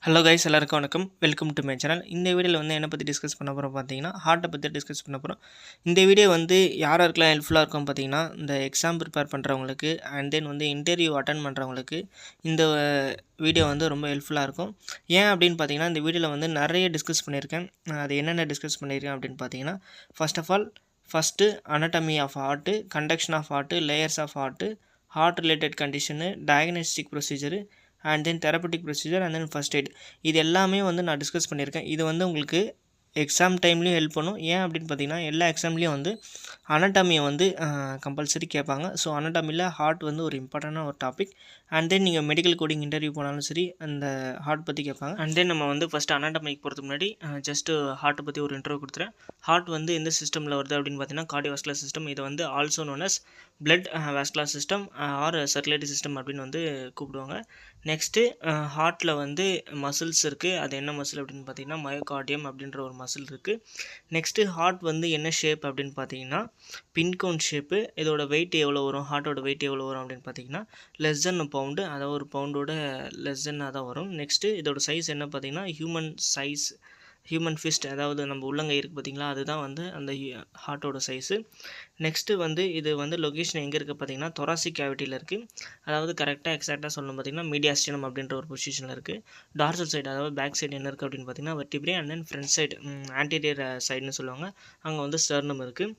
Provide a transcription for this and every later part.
Hello guys, எல்லாருக்கும் வணக்கம். Welcome to my channel. இந்த வீடியோவில் வந்து என்ன பற்றி டிஸ்கஸ் பண்ண போகிறோம் பார்த்தீங்கன்னா, ஹார்ட்டை பற்றி டிஸ்கஸ் பண்ண போகிறோம். இந்த வீடியோ வந்து யாருக்கெல்லாம் ஹெல்ப்ஃபுல்லாக இருக்கும் பார்த்தீங்கன்னா, இந்த எக்ஸாம் ப்ரிப்பேர் பண்ணுறவங்களுக்கு அண்ட் தென் வந்து இன்டர்வியூ அட்டன் பண்ணுறவங்களுக்கு இந்த வீடியோ வந்து ரொம்ப ஹெல்ப்ஃபுல்லாக இருக்கும். ஏன் அப்படின்னு பார்த்தீங்கன்னா, இந்த வீடியோவில் வந்து நிறைய டிஸ்கஸ் பண்ணியிருக்கேன். அது என்னென்ன டிஸ்கஸ் பண்ணியிருக்கேன் அப்படின்னு பார்த்தீங்கன்னா, first of all anatomy of heart, conduction of heart, layers of heart, heart related condition, diagnostic procedure and then therapeutic procedure and then first aid. இது எல்லாமே வந்து நான் டிஸ்கஸ் பண்ணியிருக்கேன். இது வந்து உங்களுக்கு எக்ஸாம் டைம்லேயும் ஹெல்ப் பண்ணும். ஏன் அப்படின்னு பார்த்தீங்கன்னா, எல்லா எக்ஸாம்லேயும் வந்து அனட்டாமியை வந்து கம்பல்சரி கேட்பாங்க. ஸோ அனட்டாமியில் ஹார்ட் வந்து ஒரு இம்பார்ட்டண்டான ஒரு டாபிக். அண்ட் தென் நீங்கள் மெடிக்கல் கோடிங் இன்டர்வியூ போனாலும் சரி அந்த ஹார்ட் பற்றி கேட்பாங்க. அண்ட் தென் நம்ம வந்து ஃபஸ்ட்டு அனட்டாமிக்கு போகிறதுக்கு முன்னாடி ஜஸ்ட்டு ஹார்ட்டை பற்றி ஒரு இன்ட்ரோ கொடுத்துறேன். ஹார்ட் வந்து எந்த சிஸ்டமில் வருது அப்படின்னு பார்த்தீங்கன்னா, கார்டியோவாஸ்குலர் சிஸ்டம். இது வந்து also known as blood vascular system or circulatory system அப்படின்னு வந்து கூப்பிடுவாங்க. நெக்ஸ்ட்டு ஹார்ட்டில் வந்து மசில்ஸ் இருக்குது. அது என்ன மசில் அப்படின்னு பார்த்தீங்கன்னா, மயோகார்டியம் அப்படின்ற ஒரு மசில் இருக்குது. நெக்ஸ்ட்டு ஹார்ட் வந்து என்ன ஷேப் அப்படின்னு பார்த்தீங்கன்னா, பின்கோன் ஷேப்பு. இதோட வெயிட் எவ்வளோ வரும், ஹார்ட்டோட வெயிட் எவ்வளோ வரும் அப்படின்னு பார்த்தீங்கன்னா, லெஸ் தென் பவுண்டு, அதாவது ஒரு பவுண்டோட லெஸ் தென்னாக தான் வரும். நெக்ஸ்ட்டு இதோட சைஸ் என்ன பார்த்தீங்கன்னா, ஹியூமன் ஃபிஸ்ட், அதாவது நம்ம உள்ளங்கை இருக்குது பார்த்தீங்களா, அதுதான் வந்து அந்த ஹார்ட்டோட சைஸு. நெக்ஸ்ட்டு வந்து இது வந்து லொக்கேஷன் எங்கே இருக்குது பார்த்தீங்கன்னா, தொராசிக் கேவிட்டியில் இருக்குது. அதாவது கரெக்டாக எக்ஸாக்டாக சொல்லணும் பார்த்தீங்கன்னா, மீடியாஸ்டினம் அப்படின்ற ஒரு பொசிஷனில் இருக்குது. டார்சல் சைடு, அதாவது பேக் சைடு என்ன இருக்குது அப்படின்னு பார்த்தீங்கன்னா, vertebrae and then front side anterior சைடுன்னு சொல்லுவாங்க, அங்கே வந்து ஸ்டர்னம் இருக்குது.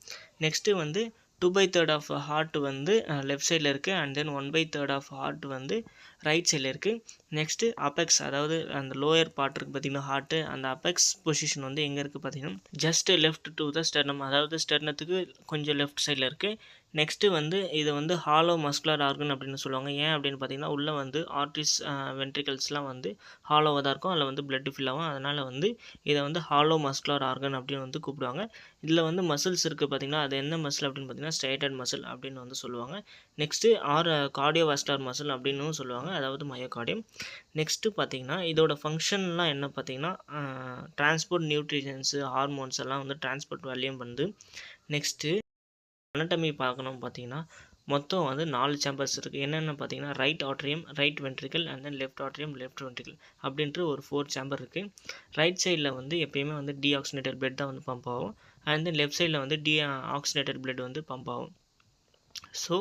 நெக்ஸ்ட்டு வந்து 2/3 ஆஃப் ஹார்ட் வந்து லெஃப்ட் சைடில் இருக்குது அண்ட் தென் 1/3 ஆஃப் ஹார்ட் வந்து ரைட் சைடில் இருக்குது. நெக்ஸ்ட்டு அபெக்ஸ், அதாவது அந்த லோயர் பார்ட் இருக்குது பார்த்திங்கன்னா ஹார்ட்டு, அந்த அபெக்ஸ் பொசிஷன் வந்து எங்கே இருக்குது பார்த்தீங்கன்னா, just left to the sternum, அதாவது ஸ்டெர்னத்துக்கு கொஞ்சம் லெஃப்ட் சைடில் இருக்குது. நெக்ஸ்ட்டு வந்து இதை வந்து ஹாலோ மஸ்குலர் ஆர்கன் அப்படின்னு சொல்லுவாங்க. ஏன் அப்படின்னு பார்த்தீங்கன்னா, உள்ளே வந்து ஆர்ட்ரிஸ் வென்ட்ரிகல்ஸ்லாம் வந்து ஹாலோவாக தான் இருக்கும், அதில் வந்து பிளட் ஃபில் ஆகும். அதனால் வந்து இதை வந்து ஹாலோ மஸ்குலர் ஆர்கன் அப்படின்னு வந்து கூப்பிடுவாங்க. இதில் வந்து மசில்ஸ் இருக்குது பார்த்திங்கன்னா, அது என்ன மசில் அப்படின்னு பார்த்தீங்கன்னா, ஸ்ட்ரைட்டட் மசில் அப்படின்னு வந்து சொல்லுவாங்க. நெக்ஸ்ட்டு கார்டியோவாஸ்குலர் மசில் அப்படின்னு சொல்லுவாங்க, அதாவது மயோகார்டியம். நெக்ஸ்ட்டு பார்த்தீங்கன்னா, இதோட ஃபங்க்ஷன்லாம் என்ன பார்த்தீங்கன்னா, டிரான்ஸ்போர்ட் நியூட்ரிஷன்ஸு, ஹார்மோன்ஸ் எல்லாம் வந்து டிரான்ஸ்போர்ட் வேலையும் பண்ணுது. நெக்ஸ்ட்டு அனட்டமி பார்க்கணும் பார்த்தீங்கன்னா, மொத்தம் வந்து 4 சேம்பர்ஸ் இருக்குது. என்னென்ன பார்த்தீங்கன்னா, right atrium, right ventricle and then left atrium, left ventricle அப்படின்ற ஒரு 4 சேம்பர் இருக்குது. ரைட் சைடில் வந்து எப்பயுமே வந்து டீஆக்சினேட்டட் பிளட் தான் வந்து பம்ப் ஆகும். அண்ட் தென் லெஃப்ட் சைடில் வந்து ஆக்சினேட்டட் பிளட் வந்து பம்ப் ஆகும். ஸோ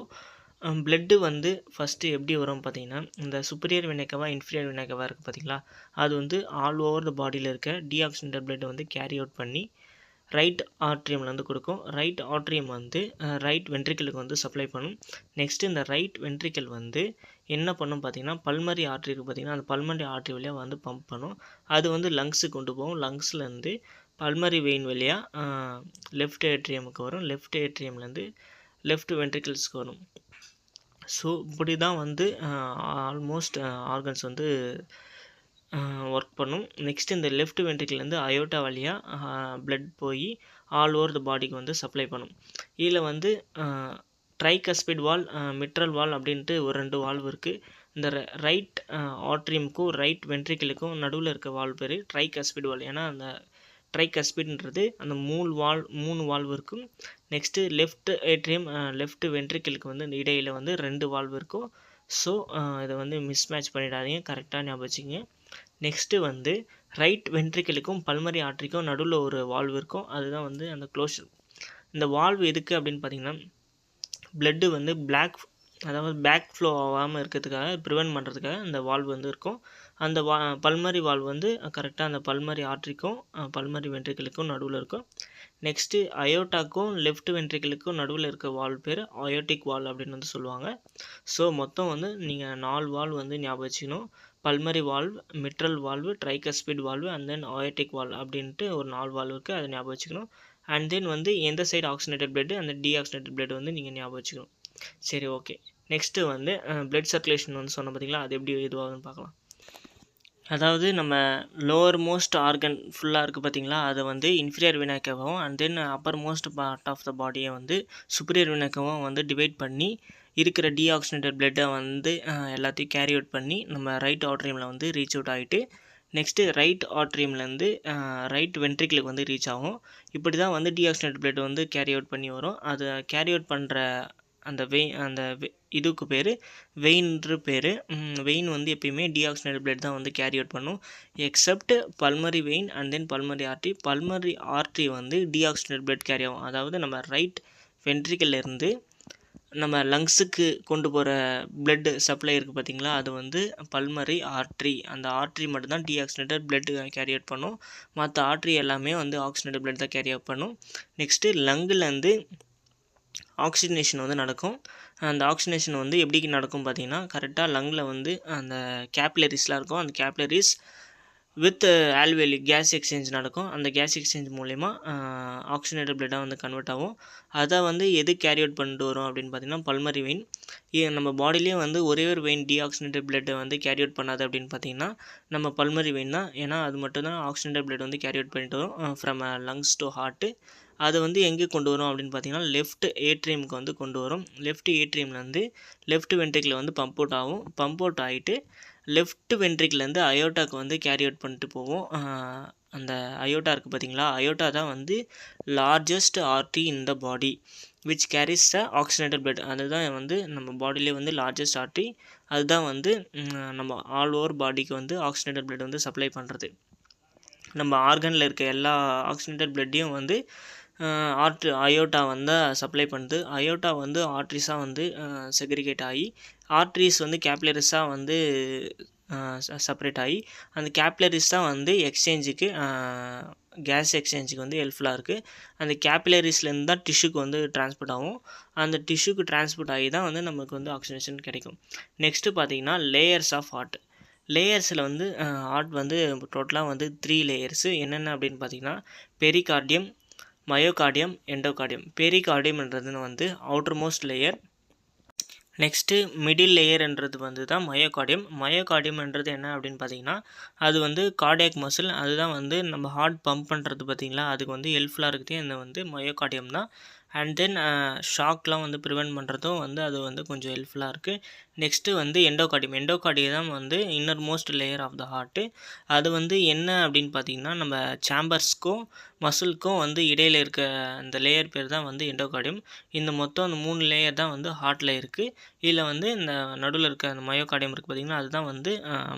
பிளட்டு வந்து ஃபஸ்ட்டு எப்படி வரும் பார்த்தீங்கன்னா, இந்த சுப்பீரியர் வினைக்கவா இன்ஃபீரியர் வினைக்கவா இருக்குது பார்த்தீங்களா, அது வந்து ஆல் ஓவர் த பாடியில் இருக்க டீஆக்சினேட்டட் பிளட் வந்து கேரி அவுட் பண்ணி ரைட் ஆட்ரியமில் வந்து கொடுக்கும். ரைட் ஆட்ரியம் வந்து ரைட் வென்ட்ரிக்கலுக்கு வந்து சப்ளை பண்ணும். நெக்ஸ்ட்டு இந்த ரைட் வென்ட்ரிக்கல் வந்து என்ன பண்ணும் பார்த்தீங்கன்னா, பல்மரி ஆர்ட்ரி இருக்குது பார்த்தீங்கன்னா, அந்த பல்மரி ஆர்ட்ரி வழியாக வந்து பம்ப் பண்ணும். அது வந்து லங்ஸுக்கு கொண்டு போகும். லங்ஸ்லேருந்து பல்மரி வெயின் வழியாக லெஃப்ட் ஏட்ரியமுக்கு வரும். லெஃப்ட் ஏட்ரியம்லேருந்து லெஃப்ட் வென்ட்ரிக்கல்ஸ்க்கு வரும். ஸோ இப்படி தான் வந்து ஆல்மோஸ்ட் ஆர்கன்ஸ் வந்து ஒர்க் பண்ணும். நெக்ஸ்ட் இந்த லெஃப்ட் வென்ட்ரிக்கிள்லேருந்து அயோட்டா வழியாக பிளட் போய் ஆல் ஓவர் த பாடிக்கு வந்து சப்ளை பண்ணும். இதில் வந்து ட்ரைகஸ்பிட் வால், மிட்ரல் வால் அப்படின்ட்டு ஒரு 2 வால்வு இருக்குது. இந்த ரைட் ஆட்ரியமுக்கும் ரைட் வென்ட்ரிக்கிளுக்கும் நடுவில் இருக்க வால்வு பேர் ட்ரைகஸ்பிட் வால். ஏன்னா அந்த ட்ரைகஸ்பிட்ன்றது அந்த 3 வால்வு இருக்கும். நெக்ஸ்ட்டு லெஃப்ட் ஏட்ரியம், லெஃப்ட் வென்ட்ரிக்கிளுக்கு வந்து இந்த இடையில் வந்து 2 வால்வு இருக்கும். ஸோ இதை வந்து மிஸ்மேட்ச் பண்ணிடாதீங்க, கரெக்டாக ஞாபகம் வச்சுக்கோங்க. நெக்ஸ்ட்டு வந்து ரைட் வென்ட்ரிக்கலுக்கும் பல்மரி ஆர்ட்ரிக்கும் நடுவில் ஒரு வால்வு இருக்கும், அதுதான் வந்து அந்த க்ளோஷர். இந்த வால்வு எதுக்கு அப்படின்னு பார்த்தீங்கன்னா, பிளட்டு வந்து அதாவது பேக் ஃப்ளோ ஆகாமல் இருக்கிறதுக்காக, ப்ரிவென்ட் பண்ணுறதுக்காக அந்த வால்வு வந்து இருக்கும். அந்த பல்மரி வால்வு வந்து கரெக்டாக அந்த பல்மரி ஆர்ட்ரிக்கும் பல்மரி வென்ட்ரிக்கலுக்கும் நடுவில் இருக்கும். நெக்ஸ்ட்டு அயோட்டாக்கும் லெஃப்ட் வென்ட்ரிக்கலுக்கும் நடுவில் இருக்க வால்வு பேர் அயோட்டிக் வால் அப்படின்னு வந்து சொல்லுவாங்க. ஸோ மொத்தம் வந்து நீங்கள் 4 வால்வு வந்து ஞாபகம் வச்சுக்கணும். Pulmonary valve, மிட்ரல் valve, tricuspid valve and then aortic valve அப்படின்ட்டு ஒரு 4 வால்வு இருக்குது, அதை ஞாபகம் வச்சுக்கணும். அண்ட் தென் வந்து எந்த சைடு ஆக்சினேட்டட் பிளட், அந்த டீஆக்சினேட்டட் பிளட் வந்து நீங்கள் ஞாபகம் வச்சுக்கணும். சரி, ஓகே. நெக்ஸ்ட்டு வந்து பிளட் சர்க்குலேஷன் வந்து சொன்ன பார்த்தீங்களா, அது எப்படி இதுவாகுன்னு பார்க்கலாம். அதாவது நம்ம லோவர் மோஸ்ட் ஆர்கன் ஃபுல்லாக இருக்குது பார்த்தீங்களா, அதை வந்து இன்ஃபீரியர் வினாக்காவும் and then uppermost part of the பாடியை வந்து சுப்பீரியர் வினாக்காவும் வந்து டிவைட் பண்ணி இருக்கிற டீஆக்சினேட்டட் பிளட்டை வந்து எல்லாத்தையும் கேரி அவுட் பண்ணி நம்ம ரைட் ஆட்ரியமில் வந்து ரீச் அவுட் ஆகிட்டு நெக்ஸ்ட்டு ரைட் ஆட்ரியம்லேருந்து ரைட் வென்ட்ரிக்கிளுக்கு வந்து ரீச் ஆகும். இப்படி தான் வந்து டீஆக்சினேட்டட் பிளட் வந்து கேரி அவுட் பண்ணி வரும். அதை கேரி அவுட் பண்ணுற அந்த இதுக்கு பேர் வெயின்னு பேர். வெயின் வந்து எப்பயுமே டீஆக்சிஜனேட்டட் பிளட் தான் வந்து கேரி அவுட் பண்ணும், except pulmonary vein and then pulmonary artery. Pulmonary artery வந்து டீஆக்சிஜனேட்டட் பிளட் கேரி ஆகும். அதாவது நம்ம ரைட் வென்ட்ரிக்கல்லேருந்து நம்ம லங்ஸுக்கு கொண்டு போகிற பிளட் சப்ளை இருக்குது பார்த்திங்களா, அது வந்து பல்மரி ஆர்ட்ரி. அந்த ஆர்ட்ரி மட்டும்தான் டீஆக்சிஜனேட்டட் பிளட் கேரி அவுட் பண்ணும். மற்ற ஆர்ட்ரி எல்லாமே வந்து ஆக்சிஜனேட்டட் பிளட் தான் கேரி அவுட் பண்ணும். நெக்ஸ்ட்டு லங்குலேருந்து ஆக்சிஜனேஷன் வந்து நடக்கும். அந்த ஆக்சிஜனேஷன் வந்து எப்படி நடக்கும் பார்த்திங்கன்னா, கரெக்டாக லங்கில் வந்து அந்த கேப்லரிஸ்லாம் இருக்கும். அந்த கேப்லரிஸ் வித் ஆல்வேலி கேஸ் எக்ஸ்சேஞ்ச் நடக்கும். அந்த கேஸ் எக்ஸ்சேஞ்ச் மூலயமா ஆக்சிஜனேட்டட் பிளட்டாக வந்து கன்வெர்ட் ஆகும். அதை வந்து எது கேரி அவுட் பண்ணிட்டு வரும் அப்படின்னு பார்த்திங்கன்னா பல்மரி வெயின். நம்ம பாடியிலேயே வந்து ஒரே ஒரு வெயின் டீஆக்சிஜனேட்டட் பிளட்டை வந்து கேரி அவுட் பண்ணாது அப்படின்னு பார்த்திங்கன்னா நம்ம பல்மரி வெயின் தான். ஏன்னா அது மட்டும்தான் ஆக்சிஜனேட்டட் பிளட் வந்து கேரி அவுட் பண்ணிட்டு வரும் ஃப்ரம் லங்ஸ் டு ஹார்ட்டு. அது வந்து எங்கே கொண்டு வரும் அப்படின்னு பார்த்தீங்கன்னா லெஃப்ட் ஏட்ரியமுக்கு வந்து கொண்டு வரும். லெஃப்ட் ஏட்ரியம்லேருந்து லெஃப்ட் வென்ட்ரிக்கில் வந்து பம்ப் அவுட் ஆகும். பம்ப் அவுட் ஆகிட்டு லெஃப்ட் வென்ட்ரிக்கிலேருந்து அயோட்டாக்கு வந்து கேரி அவுட் பண்ணிட்டு போவோம். அந்த அயோட்டா இருக்குது பார்த்தீங்களா, அயோட்டா தான் வந்து largest artery in the body which carries the oxygenated blood. அதுதான் வந்து நம்ம பாடியிலே வந்து லார்ஜஸ்ட் ஆர்ட்ரி. அதுதான் வந்து நம்ம ஆல் ஓவர் பாடிக்கு வந்து ஆக்சிஜனேட்டட் பிளட் வந்து சப்ளை பண்ணுறது. நம்ம ஆர்கனில் இருக்க எல்லா ஆக்சிஜனேட்டட் பிளட்டையும் வந்து அயோட்டா வந்து சப்ளை பண்ணுது. அயோட்டா வந்து ஆர்ட்ரிஸாக வந்து செக்ரிகேட் ஆகி ஆர்ட்ரிஸ் வந்து கேப்லரிஸாக வந்து செப்பரேட் ஆகி அந்த கேப்லரிஸ் தான் வந்து எக்ஸ்சேஞ்சுக்கு கேஸ் எக்ஸ்சேஞ்சுக்கு வந்து ஹெல்ப்ஃபுல்லாக இருக்குது. அந்த கேப்லரிஸ்லேருந்து தான் டிஷ்யூக்கு வந்து டிரான்ஸ்போர்ட் ஆகும். அந்த டிஷ்யூக்கு டிரான்ஸ்போர்ட் ஆகி தான் வந்து நமக்கு வந்து ஆக்சிஜனேஷன் கிடைக்கும். நெக்ஸ்ட்டு பார்த்திங்கன்னா லேயர்ஸ் ஆஃப் ஹார்ட். லேயர்ஸில் வந்து ஹார்ட் வந்து டோட்டலாக வந்து 3 லேயர்ஸு என்னென்ன அப்படின்னு பார்த்திங்கன்னா பெரிகார்டியம், மயோகார்டியம், எண்டோகார்டியம். பெரிகார்டியம்ன்றது வந்து outermost layer. Next middle லேயர்ன்றது வந்து தான் மயோகார்டியம். மயோகார்டியம்ன்றது என்ன அப்படின்னு பார்த்தீங்கன்னா அது வந்து கார்டியாக் மசில். அதுதான் வந்து நம்ம ஹார்ட் பம்ப் பண்ணுறது பார்த்திங்களா, அதுக்கு வந்து ஹெல்ப்ஃபுல்லாக இருக்குது இந்த வந்து மயோகார்டியம் தான். அண்ட் தென் ஷாக்லாம் வந்து ப்ரிவெண்ட் பண்ணுறதும் வந்து அது வந்து கொஞ்சம் ஹெல்ப்ஃபுல்லாக இருக்குது. நெக்ஸ்ட்டு வந்து எண்டோகார்டியம். எண்டோகார்டியம் தான் வந்து innermost layer of the heart. அது வந்து என்ன அப்படின்னு பார்த்திங்கன்னா நம்ம சேம்பர்ஸ்க்கும் மசிலுக்கும் வந்து இடையில் இருக்க அந்த லேயர் பேர் தான் வந்து எண்டோகார்டியம். இந்த மொத்தம் அந்த 3 லேயர் தான் வந்து ஹார்ட்டில் இருக்குது. இதில் வந்து இந்த நடுவில் இருக்க அந்த மயோகார்டியம் இருக்குது பார்த்திங்கன்னா அதுதான் வந்து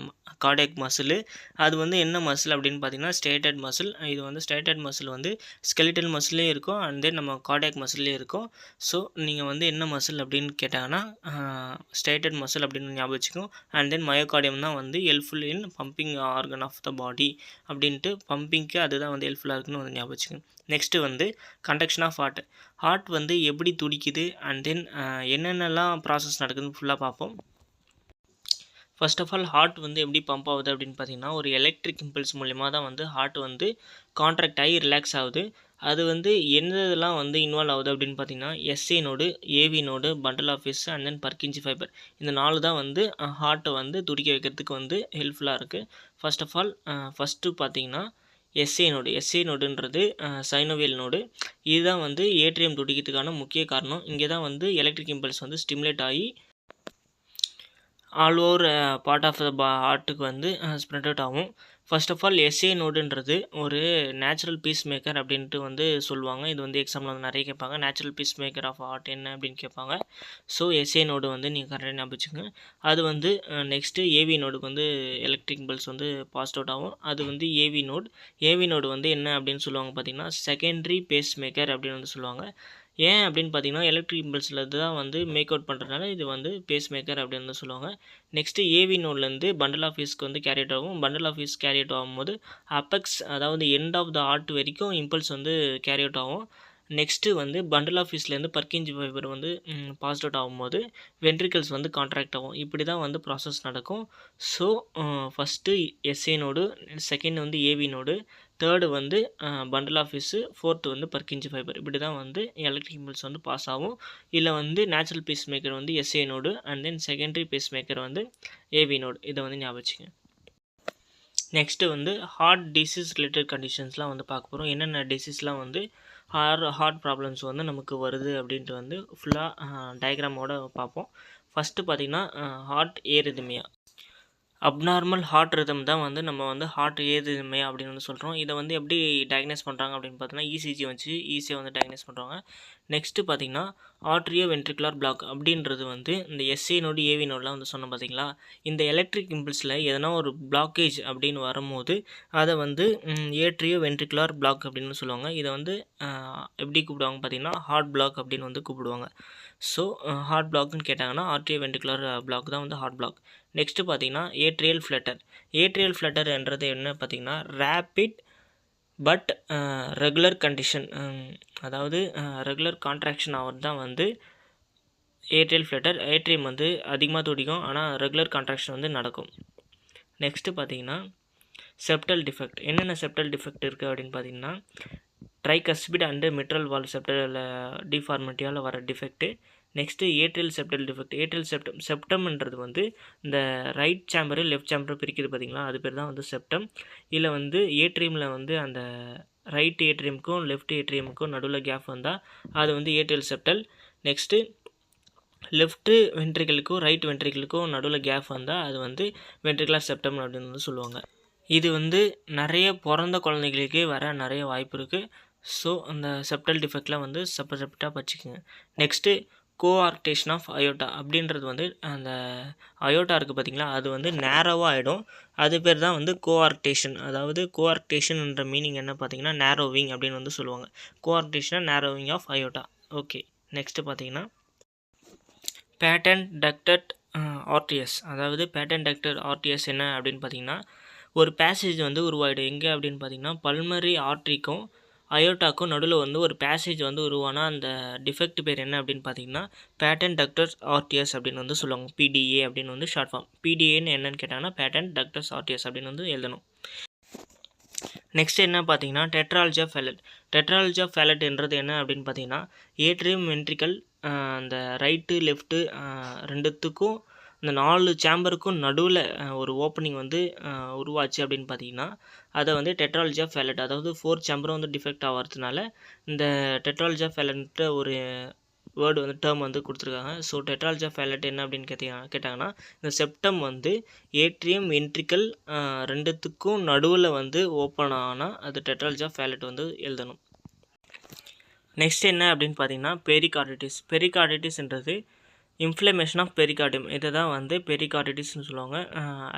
கார்டியாக் மசில். அது வந்து என்ன மசில் அப்படின்னு பார்த்திங்கன்னா ஸ்டேட்டட் மசில். இது வந்து ஸ்டேட்டட் மசில் வந்து ஸ்கெலிட்டல் மசில்லேயும் இருக்கும் அண்ட் தென் நம்ம கார்டியாக் மசில்லே இருக்கும். ஸோ நீங்கள் வந்து என்ன மசில் அப்படின்னு கேட்டாங்கன்னா ஸ்டேட்டட் மசில் அப்படின்னு ஞாபகம் வச்சுக்கோம். அண்ட் தென் மயோகார்டியம் தான் வந்து helpful in pumping organ of the body அப்படின்ட்டு பம்பிங்க்கு அதுதான் வந்து ஹெல்ப்ஃபுல்லாக இருக்குன்னு வந்து ஞாபகம் வச்சுக்கோங்க. நெக்ஸ்ட்டு வந்து கண்டக்ஷன் ஆஃப் ஹார்ட். ஹார்ட் வந்து எப்படி துடிக்குது அண்ட் தென் என்னென்னலாம் ப்ராசஸ் நடக்குதுன்னு ஃபுல்லாக பார்ப்போம். ஃபர்ஸ்ட் ஆஃப் ஆல் ஹார்ட் வந்து எப்படி பம்ப் ஆகுது அப்படின்னு பார்த்தீங்கன்னா ஒரு எலக்ட்ரிக் இம்பல்ஸ் மூலிமா தான் வந்து ஹார்ட் வந்து கான்ட்ராக்ட் ஆகி ரிலாக்ஸ் ஆகுது. அது வந்து என்னதெல்லாம் வந்து இன்வால்வ் ஆகுது அப்படின்னு பார்த்தீங்கன்னா SA node, AV node, bundle of fish and then Purkinje fibre. இந்த 4 தான் வந்து ஹார்ட்டை வந்து துடிக்க வைக்கிறதுக்கு வந்து ஹெல்ப்ஃபுல்லாக இருக்குது. ஃபர்ஸ்ட் ஆஃப் ஆல் ஃபஸ்ட்டு பார்த்தீங்கன்னா எஸ்ஏ நோடு. எஸ்ஏ நோடுன்றது சைனோவியல் நோடு. இதுதான் வந்து ஏட்ரியம் துடிக்கிறதுக்கான முக்கிய காரணம். இங்கே தான் வந்து எலக்ட்ரிக் இம்பல்ஸ் வந்து ஸ்டிமுலேட் ஆகி all over part of the ஹார்ட்டுக்கு வந்து ஸ்ப்ரெட் அவுட் ஆகும். ஃபர்ஸ்ட் ஆஃப் ஆல் எஸ்ஏ நோடுன்றது ஒரு நேச்சுரல் பீஸ் மேக்கர் அப்படின்ட்டு வந்து சொல்லுவாங்க. இது வந்து எக்ஸாமில் வந்து நிறைய கேட்பாங்க. Natural pacemaker of heart என்ன அப்படின்னு கேட்பாங்க. ஸோ எஸ்ஏ நோடு வந்து நீங்கள் கரெக்டாக ஞாபகம் வச்சுக்கோங்க. அது வந்து நெக்ஸ்ட்டு ஏவி நோடுக்கு வந்து எலக்ட்ரிக் இம்பல்ஸ் வந்து பாஸ் அவுட் ஆகும். அது வந்து ஏவி நோடு. ஏவி நோடு வந்து என்ன அப்படின்னு சொல்லுவாங்க பார்த்தீங்கன்னா செகண்டரி பேஸ் மேக்கர் அப்படின்னு வந்து சொல்லுவாங்க. ஏன் அப்படின்னு பார்த்தீங்கன்னா எலக்ட்ரிக் இம்பல்ஸில் தான் வந்து மேக் அவுட் பண்ணுறதுனால இது வந்து பேஸ் மேக்கர் அப்படின்னு தான் சொல்லுவாங்க. நெக்ஸ்ட்டு ஏவி நோட்லேருந்து பண்டல் ஆஃப் ஃபிஷ்க்கு வந்து கேரி அவுட் ஆகும். Bundle of His carry out ஆகும்போது அப்பெக்ஸ் அதாவது எண்ட் ஆஃப் த ஹார்ட் வரைக்கும் இம்பல்ஸ் வந்து கேரி அவுட் ஆகும். நெக்ஸ்ட்டு வந்து பண்டல் ஆஃப் ஃபிஷ்லேருந்து பர்கின்ஜி ஃபைபர் வந்து பாஸ் அவுட் ஆகும்போது வென்ட்ரிகல்ஸ் வந்து கான்ட்ராக்ட் ஆகும். இப்படி தான் வந்து ப்ராசஸ் நடக்கும். So first SA node, second வந்து ஏவி நோடு, தேர்டு வந்து பண்டல் ஆஃப் ஃபிஷ்ஷு, ஃபோர்த்து வந்து பர்கின்ஜி ஃபைபர். இப்படி தான் வந்து எலக்ட்ரிக் இம்பல்ஸ் வந்து பாஸ் ஆகும். இதில் வந்து நேச்சுரல் பேஸ் மேக்கர் வந்து SA node and then secondary pacemaker வந்து ஏவி நோடு. இதை வந்து ஞாபகம் வச்சுக்கோங்க. நெக்ஸ்ட்டு வந்து ஹார்ட் டிசீஸ் ரிலேட்டட் கண்டிஷன்ஸ்லாம் வந்து பார்க்க போகிறோம். என்னென்ன டிசீஸ்லாம் வந்து ஹார்ட் ப்ராப்ளம்ஸ் வந்து நமக்கு வருது அப்படின்ட்டு வந்து ஃபுல்லாக டயக்ராமோட பார்ப்போம். ஃபஸ்ட்டு பார்த்திங்கன்னா ஹார்ட் ஏரிதமியா. அப்நார்மல் ஹார்ட் ரிதம் தான் வந்து நம்ம வந்து ஹார்ட் ஏதுமே அப்படின்னு வந்து சொல்கிறோம். இதை வந்து எப்படி டயக்னைஸ் பண்ணுறாங்க அப்படின்னு பார்த்தீங்கன்னா இசிஜி வச்சு ஈஸியாக வந்து டயக்னைஸ் பண்ணுறாங்க. நெக்ஸ்ட்டு பார்த்தீங்கன்னா ஆட்ரியோ வென்ட்ரிகுலர் பிளாக் அப்படின்றது வந்து இந்த எஸ்ஏ நோடு ஏவி நோடெலாம் வந்து சொன்னோம் பார்த்தீங்களா, இந்த எலக்ட்ரிக் இம்பல்ஸில் எதனா ஒரு பிளாக்கேஜ் அப்படின்னு வரும்போது அதை வந்து ஏட்ரியோ வென்ட்ரிகுலர் பிளாக் அப்படின்னு சொல்லுவாங்க. இதை வந்து எப்படி கூப்பிடுவாங்க பார்த்தீங்கன்னா ஹார்ட் பிளாக் அப்படின்னு வந்து கூப்பிடுவாங்க. ஸோ ஹார்ட் பிளாக்னு கேட்டாங்கன்னா ஆட்ரியோ வென்ட்ரிகுலர் பிளாக் தான் வந்து ஹார்ட் பிளாக். நெக்ஸ்ட்டு பார்த்தீங்கன்னா ஏட்ரியல் ஃப்ளட்டர். ஏட்ரியல் ஃப்ளட்டர்ன்றது என்ன பார்த்தீங்கன்னா ரேப்பிட் பட் ரெகுலர் கண்டிஷன், அதாவது ரெகுலர் கான்ட்ராக்ஷன் ஆகிறது தான் வந்து ஏட்ரியல் ஃப்ளட்டர். ஏட்ரியம் வந்து அதிகமாக துடிக்கும், ஆனால் ரெகுலர் கான்ட்ராக்ஷன் வந்து நடக்கும். நெக்ஸ்ட்டு பார்த்தீங்கன்னா செப்டல் டிஃபெக்ட். என்னென்ன செப்டல் டிஃபெக்ட் இருக்குது அப்படின்னு பார்த்தீங்கன்னா tricuspid and mitral valve septal டிஃபார்மிட்டியால் வர defect. Next atrial septal defect. Atrial செப்டம்ன்றது வந்து இந்த ரைட் சேம்பரு லெஃப்ட் சேம்பரு பிரிக்குது பார்த்தீங்களா, அது பேர் தான் வந்து செப்டம். இதில் வந்து ஏட்ரியமில் வந்து அந்த ரைட் ஏட்ரியமுக்கும் லெஃப்ட் ஏட்ரியமுக்கும் நடுவில் கேப் வந்தால் அது வந்து ஏட்ரியல் செப்டல். நெக்ஸ்ட்டு லெஃப்ட்டு வென்ட்ரிக்கலுக்கும் ரைட் வென்ட்ரிக்கலுக்கும் நடுவில் கேப் வந்தால் அது வந்து வென்ட்ரிகுலர் செப்டம் அப்படின்னு வந்து சொல்லுவாங்க. இது வந்து நிறைய பிறந்த குழந்தைகளுக்கே வர நிறைய வாய்ப்பு இருக்குது. ஸோ அந்த செப்டல் டிஃபெக்ட்லாம் வந்து செப்பரேட்டாக வச்சுக்கோங்க. நெக்ஸ்ட்டு கோஆர்டேஷன் ஆஃப் அயோட்டா அப்படின்றது வந்து அந்த அயோட்டா இருக்குது பார்த்திங்களா, அது வந்து நேரோவாக ஆகிடும். அது பேர் தான் வந்து கோஆர்டேஷன். அதாவது கோஆர்டேஷன்ன்ற மீனிங் என்ன பார்த்தீங்கன்னா நேரோவிங் அப்படின்னு வந்து சொல்லுவாங்க. Coarctation narrowing of aorta. Okay, next பார்த்தீங்கன்னா பேட்டன் டக்டட் ஆர்டிஎஸ். அதாவது பேட்டன் டக்டட் ஆர்டிஎஸ் என்ன அப்படின்னு பார்த்தீங்கன்னா ஒரு பேசேஜ் வந்து உருவாயிடும். எங்கே அப்படின்னு பார்த்தீங்கன்னா பல்மரி ஆர்ட்ரிக்கும் அயோட்டாக்கும் நடுவில் வந்து ஒரு பேசேஜ் வந்து உருவானா அந்த டிஃபெக்ட் பேர் என்ன அப்படின்னு பார்த்தீங்கன்னா பேட்டன் டக்டஸ் ஆர்டிஎஸ் அப்படின்னு வந்து சொல்லுவாங்க. பிடிஏ அப்படின்னு வந்து ஷார்ட் ஃபார்ம். பிடிஏன்னு என்னன்னு கேட்டாங்கன்னா பேட்டன் டக்டஸ் ஆர்டிஎஸ் அப்படின்னு வந்து எழுதணும். நெக்ஸ்ட் என்ன பார்த்தீங்கன்னா டெட்ராலஜி ஆஃப் ஃபேலட். டெட்ராலஜி ஆஃப் ஃபேலட்ன்றது என்ன அப்படின்னு பார்த்தீங்கன்னா ஏட்ரியம் வென்ட்ரிக்கல் அந்த ரைட்டு லெஃப்ட்டு ரெண்டுத்துக்கும் இந்த 4 சேம்பருக்கும் நடுவில் ஒரு ஓப்பனிங் வந்து உருவாச்சு அப்படின்னு பார்த்தீங்கன்னா அதை வந்து டெட்ராலஜி ஆஃப் ஃபேலட். அதாவது 4 சேம்பரும் வந்து டிஃபெக்ட் ஆகிறதுனால இந்த டெட்ராலஜி ஆஃப் ஃபேலட்ன்ற ஒரு வேர்டு வந்து டேர்ம் வந்து கொடுத்துருக்காங்க. ஸோ டெட்ராலஜி ஆஃப் ஃபேலட் என்ன அப்படின்னு கேட்டாங்கன்னா இந்த செப்டம் வந்து ஏட்ரியம் வென்ட்ரிக்கல் ரெண்டுத்துக்கும் நடுவில் வந்து ஓப்பன் ஆனால் அது டெட்ராலஜி ஆஃப் ஃபேலட் வந்து எழுதணும். நெக்ஸ்ட் என்ன அப்படின்னு பார்த்தீங்கன்னா பெரிகார்டிட்டிஸ். பெரிகார்டிட்டிஸ்ன்றது இன்ஃப்ளமேஷன் ஆஃப் பெரிகார்டியம். இதை தான் வந்து பெரிகார்டிட்டிஸ்னு சொல்லுவாங்க.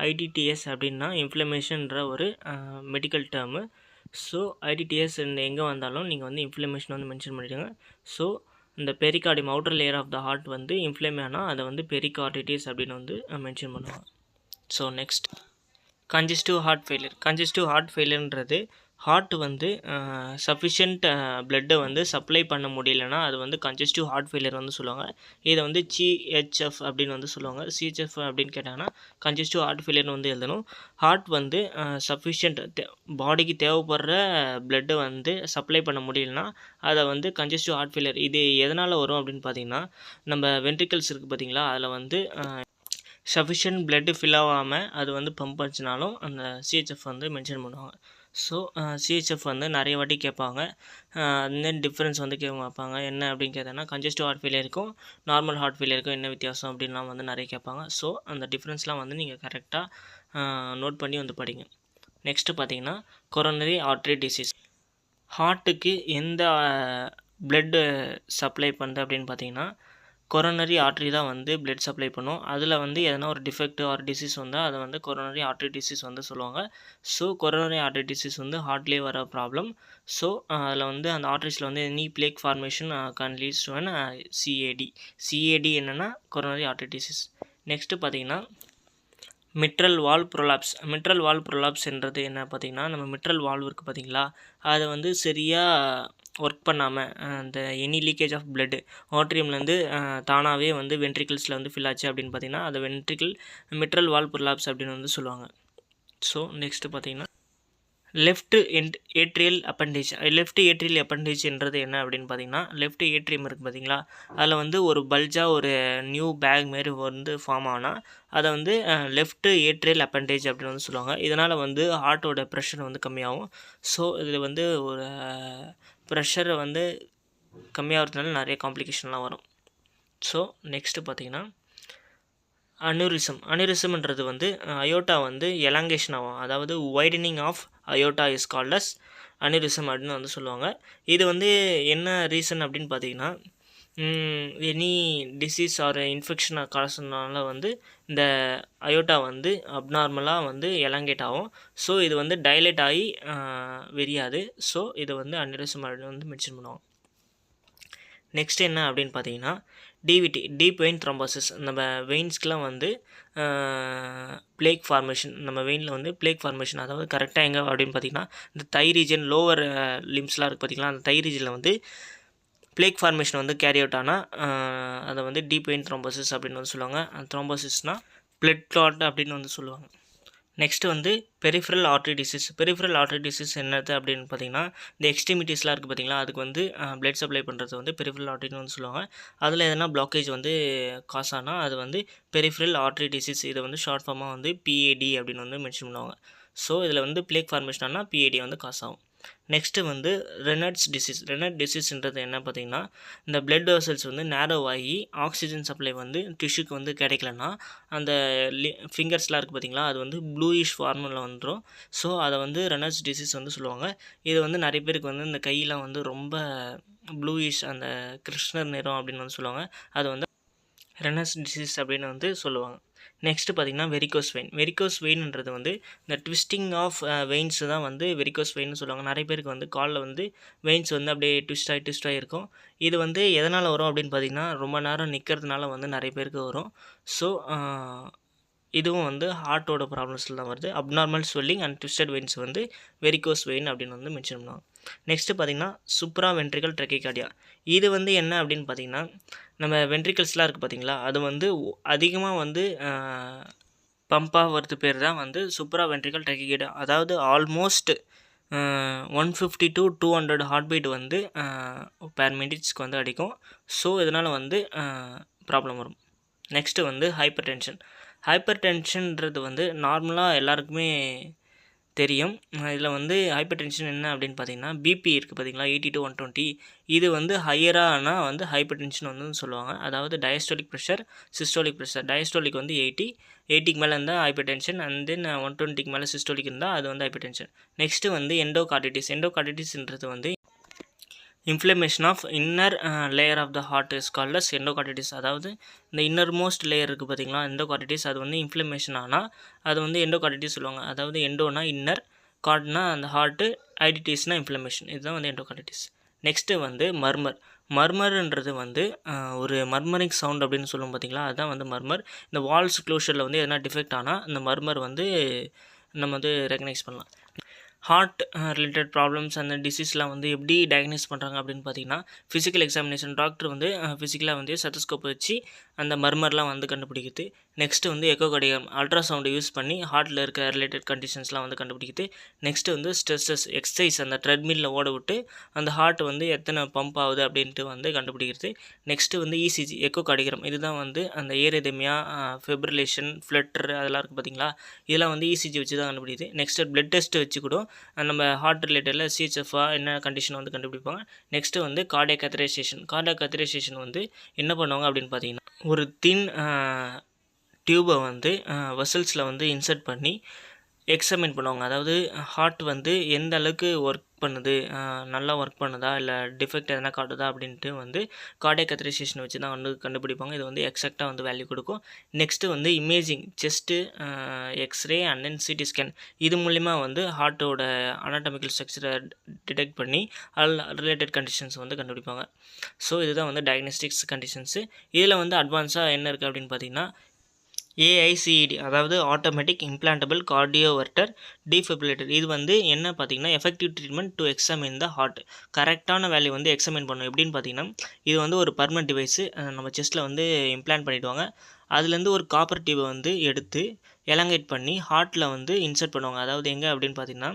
ஐடிடிஎஸ் அப்படின்னா இன்ஃப்ளமேஷன்ற ஒரு மெடிக்கல் டேர்மு. ஸோ ஐடிடிஎஸ் எங்கே வந்தாலும் நீங்கள் வந்து இன்ஃப்ளமேஷன் வந்து மென்ஷன் பண்ணிவிடுங்க. ஸோ இந்த pericardium outer layer of the heart வந்து இன்ஃப்ளேம் ஆனால் அதை வந்து பெரிகார்டிட்டிஸ் அப்படின்னு வந்து மென்ஷன் பண்ணுவாங்க. So next congestive heart failure. Congestive heart ஃபெயிலியர்ன்றது ஹார்ட் வந்து சஃபிஷியன்ட் பிளட்டை வந்து சப்ளை பண்ண முடியலன்னா அது வந்து கன்ஜஸ்டிவ் ஹார்ட் ஃபெயிலியர் வந்து சொல்லுவாங்க. இதை வந்து சிஹெச்எஃப் அப்படின்னு வந்து சொல்லுவாங்க. சிஹெச்எஃப் அப்படின்னு கேட்டாங்கன்னா கன்ஜஸ்டிவ் ஹார்ட் ஃபெயிலியர்னு வந்து எழுதணும். ஹார்ட் வந்து சஃபிஷியன்ட் பாடிக்கு தேவைப்படுற பிளட்டை வந்து சப்ளை பண்ண முடியலன்னா அதை வந்து கன்ஜஸ்டிவ் ஹார்ட் ஃபெயிலியர். இது எதனால் வரும் அப்படின்னு பார்த்தீங்கன்னா நம்ம வென்ட்ரிக்கல்ஸ் இருக்குது பார்த்தீங்களா, அதில் வந்து சஃபிஷியன்ட் பிளட்டு ஃபில் ஆகாமல் அது வந்து பம்ப் ஆச்சுனாலும் அந்த சிஹெச்எஃப் வந்து மென்ஷன் பண்ணுவாங்க. ஸோ சிஹெச்எஃப் வந்து நிறைய வாட்டி கேட்பாங்க. அந்த டிஃப்ரென்ஸ் வந்து கேட்பாங்க. என்ன அப்படின்னு கேட்டோன்னா கன்ஜஸ்டிவ் ஹார்ட் ஃபெயிலியருக்கும் நார்மல் ஹார்ட் ஃபெயிலியருக்கும் என்ன வித்தியாசம் அப்படின்லாம் வந்து நிறைய கேட்பாங்க. ஸோ அந்த டிஃப்ரென்ஸ்லாம் வந்து நீங்கள் கரெக்டாக நோட் பண்ணி வந்து படிங்க. நெக்ஸ்ட்டு பார்த்தீங்கன்னா கொரோனரி ஆர்ட்ரி டிசீஸ். ஹார்ட்டுக்கு எந்த பிளட்டு சப்ளை பண்ணுது அப்படின்னு பார்த்தீங்கன்னா கொரோனரி ஆர்ட்ரி தான் வந்து பிளட் சப்ளை பண்ணும். அதில் வந்து எதனா ஒரு டிஃபெக்ட் ஆர் டிசீஸ் வந்தால் அதை வந்து கொரோனரி ஆர்ட்ரி டிசீஸ் வந்து சொல்லுவாங்க. ஸோ கொரோனரி ஆர்ட்ரி டிசீஸ் வந்து ஹார்ட்லேயே வர ப்ராப்ளம். ஸோ அதில் வந்து அந்த ஆர்ட்ரிஸில் வந்து any plaque formation can leads to an CAD. CAD என்னென்னா கொரோனரி ஆர்ட்ரி டிசீஸ். நெக்ஸ்ட்டு பார்த்தீங்கன்னா mitral valve prolapse. Mitral valve ப்ரொலாப்ஸ்ன்றது என்ன பார்த்தீங்கன்னா நம்ம மிட்ரல் வால்வ் இருக்குது பார்த்தீங்களா, அதை வந்து சரியாக ஒர்க் பண்ணாமல் அந்த எனி லீக்கேஜ் ஆஃப் பிளட்டு ஆட்ரியம்லேருந்து தானாகவே வந்து வென்ட்ரிக்கிள்ஸில் வந்து ஃபில் ஆச்சு அப்படின்னு பார்த்தீங்கன்னா அதை மிட்ரல் வால்வ் ப்ரொலாப்ஸ் அப்படின்னு வந்து சொல்லுவாங்க. ஸோ நெக்ஸ்ட்டு பார்த்தீங்கன்னா left atrial appendage. Left atrial அப்பண்டேஜ்ன்றது என்ன அப்படின்னு பார்த்தீங்கன்னா லெஃப்ட் ஏட்ரியம் இருக்குது பார்த்தீங்களா, அதில் வந்து ஒரு பல்ஜாக ஒரு நியூ பேக் மாரி வந்து ஃபார்ம் ஆனால் அதை வந்து லெஃப்ட் ஏட்ரியல் அப்பண்டேஜ் அப்படின்னு வந்து சொல்லுவாங்க. இதனால் வந்து ஹார்ட்டோட ப்ரெஷர் வந்து கம்மியாகும். ஸோ இதில் வந்து ஒரு ப்ரெஷரை வந்து கம்மியாகிறதுனால நிறைய காம்ப்ளிகேஷன்லாம் வரும். ஸோ நெக்ஸ்ட்டு பார்த்தீங்கன்னா அனிரிசம்ன்றது வந்து அயோட்டா வந்து எலாங்கேஷன் ஆகும், அதாவது widening of aorta is called as aneurysm அப்படின்னு வந்து சொல்லுவாங்க. இது வந்து என்ன ரீசன் அப்படின்னு பார்த்தீங்கன்னா, எனி டிசீஸ் ஆர் இன்ஃபெக்ஷன் காசுனால வந்து இந்த அயோட்டா வந்து அப்நார்மலாக வந்து எலாங்கேட் ஆகும். ஸோ இது வந்து டைலேட் ஆகி விரியாது. ஸோ இது வந்து அனிரிசம் அப்படின்னு வந்து மென்ஷன் பண்ணுவாங்க. நெக்ஸ்ட் என்ன அப்படின்னு பார்த்தீங்கன்னா, டிவிடி டீப் வெயின் த்ரோம்போசிஸ். நம்ம வெயின்ஸ்க்கெலாம் வந்து பிளேக் ஃபார்மேஷன், நம்ம வெயினில் வந்து பிளேக் ஃபார்மேஷன், அதாவது கரெக்டாக எங்கே அப்படின்னு பார்த்தீங்கன்னா, இந்த தை ரீஜன் லோவர் லிம்ஸ்லாம் இருக்குது பார்த்தீங்களா, அந்த தை ரீஜனில் வந்து பிளேக் ஃபார்மேஷன் வந்து கேரி அவுட் ஆனால் அதை வந்து டீப் வெயின் த்ரோம்போசிஸ் அப்படின்னு வந்து சொல்லுவாங்க. அந்த த்ரோம்போசிஸ்னால் பிளட் கிளாட் அப்படின்னு வந்து சொல்லுவாங்க. நெக்ஸ்ட் வந்து peripheral artery disease. Peripheral artery disease என்னது அப்படின்னு பார்த்தீங்கன்னா, இந்த எக்ஸ்ட்ரிமிட்டிஸ்லாம் இருக்குது பார்த்தீங்களா, அதுக்கு வந்து பிளட் சப்ளை பண்ணுறது வந்து பெரிஃபரல் ஆர்டரின்னு வந்து சொல்லுவாங்க. அதில் எதனா பிளாக்கேஜ் வந்து காஸ் ஆனால் அது வந்து பெரிஃபரல் ஆர்டரி டிசீஸ். இதை வந்து ஷார்ட் ஃபார்மாக வந்து பிஏடி அப்படின்னு வந்து மென்ஷன் பண்ணுவாங்க. ஸோ இதில் வந்து பிளேக் ஃபார்மேஷன் ஆனால் பிஏடி வந்து காஸ் ஆகும். நெக்ஸ்ட்டு வந்து ரெனட்ஸ் டிசீஸ். ரெனட் டிசீஸ்ன்றது என்ன பார்த்தீங்கன்னா, இந்த பிளட் வெசல்ஸ் வந்து நேரோ ஆகி ஆக்சிஜன் சப்ளை வந்து டிஷ்யூக்கு வந்து கிடைக்கலன்னா அந்த ஃபிங்கர்ஸ்லாம் இருக்குது பார்த்தீங்களா, அது வந்து ப்ளூயிஷ் ஃபார்மில் வந்துடும். ஸோ அதை வந்து ரெனட்ஸ் டிசீஸ் வந்து சொல்லுவாங்க. இது வந்து நிறைய பேருக்கு வந்து இந்த கையெலாம் வந்து ரொம்ப ப்ளூயிஷ், அந்த கிருஷ்ணர் நிறம் அப்படின்னு வந்து சொல்லுவாங்க. அது வந்து ரெனஸ் டிசீஸ் அப்படின்னு வந்து சொல்லுவாங்க. நெக்ஸ்ட்டு பார்த்திங்கன்னா வெரிகோஸ் வெயின். வெரிகோஸ் வெயின்ன்றது வந்து இந்த ட்விஸ்டிங் ஆஃப் வெயின்ஸ் தான் வந்து வெரிகோஸ் வெயின்னு சொல்லுவாங்க. நிறைய பேருக்கு வந்து காலில் வந்து வெயின்ஸ் வந்து அப்படியே ட்விஸ்ட் ஆகி இருக்கும். இது வந்து எதனால் வரும் அப்படின்னு பார்த்திங்கன்னா, ரொம்ப நேரம் நிற்கிறதுனால வந்து நிறைய பேருக்கு வரும். ஸோ இதுவும் வந்து ஹார்ட்டோட ப்ராப்ளம்ஸில் தான் வருது. Abnormal swelling and twisted veins வந்து வெரிகோஸ் வெயின் அப்படின்னு வந்து மென்ஷன் பண்ணுவாங்க. நெக்ஸ்ட்டு பார்த்திங்கன்னா சுப்ரா வென்ட்ரிகல் ட்ரெக்கிகார்டியா. இது வந்து என்ன அப்படின்னு பார்த்திங்கன்னா, நம்ம வென்ட்ரிகல்ஸ்லாம் இருக்குது பார்த்தீங்களா, அது வந்து அதிகமாக வந்து பம்பாக வரது பேர் தான் வந்து சுப்ரா வென்ட்ரிகல் ட்ரெக்கிகார்டியா. அதாவது ஆல்மோஸ்ட் 150 to 200 ஹார்ட் பீட் வந்து பெர் மினிட்ஸ்க்கு வந்து அடிக்கும். ஸோ இதனால் வந்து ப்ராப்ளம் வரும். நெக்ஸ்ட்டு வந்து ஹைப்பர் டென்ஷன். ஹைப்பர் டென்ஷன்ன்றது வந்து நார்மலாக எல்லாருக்குமே தெரியும். இதில் வந்து ஹைப்பர் டென்ஷன் என்ன அப்படின்னு பார்த்தீங்கன்னா, பிபி இருக்குது பார்த்தீங்களா, 80 to 120, இது வந்து ஹையரானா வந்து ஹைப்பர் டென்ஷன் வந்து சொல்லுவாங்க. அதாவது diastolic pressure, systolic pressure. Diastolic வந்து 80க்கு மேலே இருந்தால் ஹைப்பர் டென்ஷன், அண்ட் தென் 120க்கு மேலே சிஸ்டோலிக் இருந்தால் அது வந்து ஹைப்பர் டென்ஷன். நெக்ஸ்ட்டு வந்து எண்டோகார்டிட்டிஸ். எண்டோகார்டிட்டிஸ்ன்றது வந்து inflammation of inner layer of the heart is called as endocarditis. அதாவது இந்த இன்னர் மோஸ்ட் லேயர் இருக்குது பார்த்தீங்களா, எண்டோகார்டிட்டிஸ், அது வந்து இன்ஃப்ளமேஷன் ஆனால் அது வந்து எண்டோகார்டிட்டிஸ் சொல்லுவாங்க. அதாவது எண்டோனா இன்னர், கார்ட்னா அந்த ஹார்ட்டு, ஐடிட்டிஸ்னால் இன்ஃப்ளமேஷன். இதுதான் வந்து எண்டோகார்டிட்டிஸ். நெக்ஸ்ட்டு வந்து மர்மர்ன்றது வந்து ஒரு மர்மரிங் சவுண்ட் அப்படின்னு சொல்லுவோம் பார்த்தீங்களா, அதுதான் வந்து மர்மர். இந்த வால்ஸ் க்ளோஷரில் வந்து எதனா டிஃபெக்ட் ஆனால் இந்த மர்மர் வந்து நம்ம வந்து ரெகனைஸ் பண்ணலாம். ஹார்ட் ரிலேட்டட் ப்ராப்ளம்ஸ் அந்த டிசீஸ்லாம் வந்து எப்படி டயக்னைஸ் பண்ணுறாங்க அப்படின்னு பார்த்தீங்கன்னா, ஃபிசிக்கல் எக்ஸாமினேஷன். டாக்டர் வந்து ஃபிசிக்கலாக வந்து ஸ்டெத்தோஸ்கோப் வச்சு அந்த மர்மர்லாம் வந்து கண்டுபிடிக்குது. நெக்ஸ்ட்டு வந்து எக்கோகார்டியம், அல்ட்ராசவுண்டை யூஸ் பண்ணி ஹார்ட்டில் இருக்க ரிலேட்டட் கண்டிஷன்ஸ்லாம் வந்து கண்டுபிடிக்குது. நெக்ஸ்ட்டு வந்து ஸ்ட்ரெஸ்ஸஸ், எக்ஸசைஸ், அந்த ட்ரெட்மில்லில் ஓட விட்டு அந்த ஹார்ட் வந்து எத்தனை பம்ப் ஆகுது அப்படின்ட்டு வந்து கண்டுபிடிக்கிறது. நெக்ஸ்ட்டு வந்து இசிஜி, எக்கோகார்டியம். இதுதான் வந்து அந்த ஏரிதமியா, ஃபெப்ரிலேஷன், ஃப்ளட்டர் அதெல்லாம் இருக்குது பார்த்தீங்களா, இதெல்லாம் வந்து இசிஜி வச்சு தான் கண்டுபிடிக்குது. நெக்ஸ்ட்டு பிளட் டெஸ்ட் வச்சு கூட நம்ம ஹார்ட் ரிலேட்டடில் சிஹெச்எஃப்ஆ என்ன கண்டிஷன் வந்து கண்டுபிடிப்பாங்க. நெக்ஸ்ட்டு வந்து கார்டியாக் கத்தரைசேஷன். கார்டியாக் கத்தரைசேஷன் வந்து என்ன பண்ணுவாங்க அப்படின்னு பார்த்தீங்கன்னா, ஒரு தின் டியூபை வந்து வெசல்ஸில் வந்து இன்சர்ட் பண்ணி எக்ஸாமின் பண்ணுவாங்க. அதாவது ஹார்ட் வந்து எந்த அளவுக்கு ஒர்க் பண்ணுது, நல்லா ஒர்க் பண்ணுதா இல்லை டிஃபெக்ட் எதனா காட்டுதா அப்படின்ட்டு வந்து கார்டியாக் கத்தரைசேஷன் வச்சு தான் வந்து கண்டுபிடிப்பாங்க. இது வந்து எக்ஸாக்டாக வந்து வேல்யூ கொடுக்கும். நெக்ஸ்ட்டு வந்து imaging, chest, X ray and then CT scan. இது மூலிமா வந்து ஹார்ட்டோட அனாட்டமிக்கல் ஸ்ட்ரக்சரை டிடெக்ட் பண்ணி அதில் ரிலேட்டட் கண்டிஷன்ஸ் வந்து கண்டுபிடிப்பாங்க. ஸோ இதுதான் வந்து டயக்னோஸ்டிக்ஸ் கண்டிஷன்ஸு. இதில் வந்து அட்வான்ஸாக என்ன இருக்குது அப்படின்னு பார்த்தீங்கன்னா, ஏஐசிஇடி, அதாவது ஆட்டோமேட்டிக் இம்ப்ளான்டபிள் கார்டியோவர்ட்டர் டிஃபிப்ரிலேட்டர். இது வந்து என்ன பார்த்தீங்கன்னா, effective treatment to examine the heart. கரெக்டான வேல்யூ வந்து எக்ஸாமின் பண்ணும். எப்படின்னு பார்த்தீங்கன்னா, இது வந்து ஒரு பர்மனெண்ட் டிவைஸு நம்ம செஸ்ட்டில் வந்து இம்ப்ளான்ட் பண்ணிவிடுவாங்க. அதுலேருந்து ஒரு காப்பர் டியூபை வந்து எடுத்து எலாங்கேட் பண்ணி ஹார்ட்டில் வந்து இன்சர்ட் பண்ணுவாங்க. அதாவது எங்கே அப்படின்னு பார்த்தீங்கன்னா,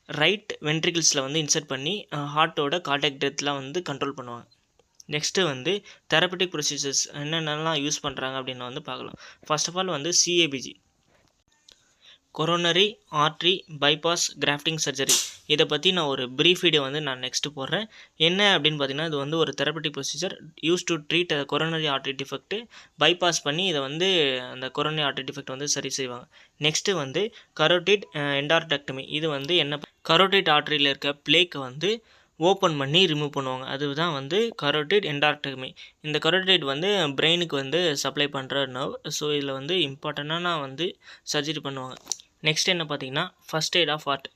ரைட் வென்ட்ரிகிள்ஸில் வந்து இன்சர்ட் பண்ணி ஹார்ட்டோட கார்டியாக் டெத்லாம் வந்து கண்ட்ரோல் பண்ணுவாங்க. நெக்ஸ்ட்டு வந்து தெரப்பட்டிக் ப்ரொசீஜர்ஸ் என்னென்னலாம் யூஸ் பண்ணுறாங்க அப்படின்னு வந்து பார்க்கலாம். ஃபர்ஸ்ட் ஆஃப் ஆல் வந்து CABG, coronary artery bypass grafting surgery. இதை பற்றி நான் ஒரு ப்ரீஃப் வீடியோ வந்து நான் நெக்ஸ்ட்டு போடுறேன். என்ன அப்படின்னு பார்த்தீங்கன்னா, இது வந்து ஒரு therapeutic procedure use to treat coronary artery defect. Bypass பண்ணி இதை வந்து அந்த கொரோனரி ஆர்ட்ரி டிஃபெக்ட் வந்து சரி செய்வாங்க. நெக்ஸ்ட்டு வந்து கரோட்டிட் எண்டார்டெக்டமி. இது வந்து என்ன, கரோட்டிட் ஆர்ட்ரியில் இருக்க பிளேக்கை வந்து ஓப்பன் பண்ணி ரிமூவ் பண்ணுவாங்க. அதுதான் வந்து கரோட்டிட் எண்டார்டெக்டமி. இந்த கரோட்டிட் வந்து பிரெயினுக்கு வந்து சப்ளை பண்ணுற நர்வ். ஸோ இதில் வந்து இம்பார்ட்டண்டான வந்து சர்ஜரி பண்ணுவாங்க. நெக்ஸ்ட் என்ன பார்த்தீங்கன்னா, ஃபஸ்ட் எய்ட் ஆஃப் ஹார்ட்,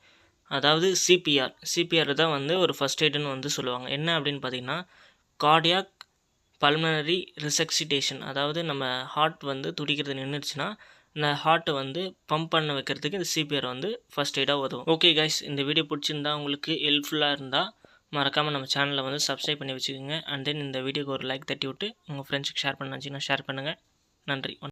அதாவது சிபிஆர். சிபிஆர் தான் வந்து ஒரு ஃபஸ்ட் எய்டுன்னு வந்து சொல்லுவாங்க. என்ன அப்படின்னு பார்த்தீங்கன்னா, கார்டியாக் பல்மனரி ரிசக்சிடேஷன். அதாவது நம்ம ஹார்ட் வந்து துடிக்கிறது நின்றுச்சுன்னா இந்த ஹார்ட்டை வந்து பம்ப் பண்ண வைக்கிறதுக்கு இந்த சிபிஆர் வந்து ஃபஸ்ட் எய்டாக உதவும். ஓகே கைஸ், இந்த வீடியோ பிடிச்சிருந்தா உங்களுக்கு ஹெல்ப்ஃபுல்லாக இருந்தால் மறக்காமல் நம்ம சேனலை வந்து சப்ஸ்கிரைப் பண்ணி வச்சுக்கோங்க. அண்ட் தென் இந்த வீடியோக்கு ஒரு லைக் தட்டி விட்டு உங்கள் ஃப்ரெண்ட்ஸுக்கு ஷேர் பண்ண நினச்சிங்கன்னா ஷேர் பண்ணுங்கள். நன்றி.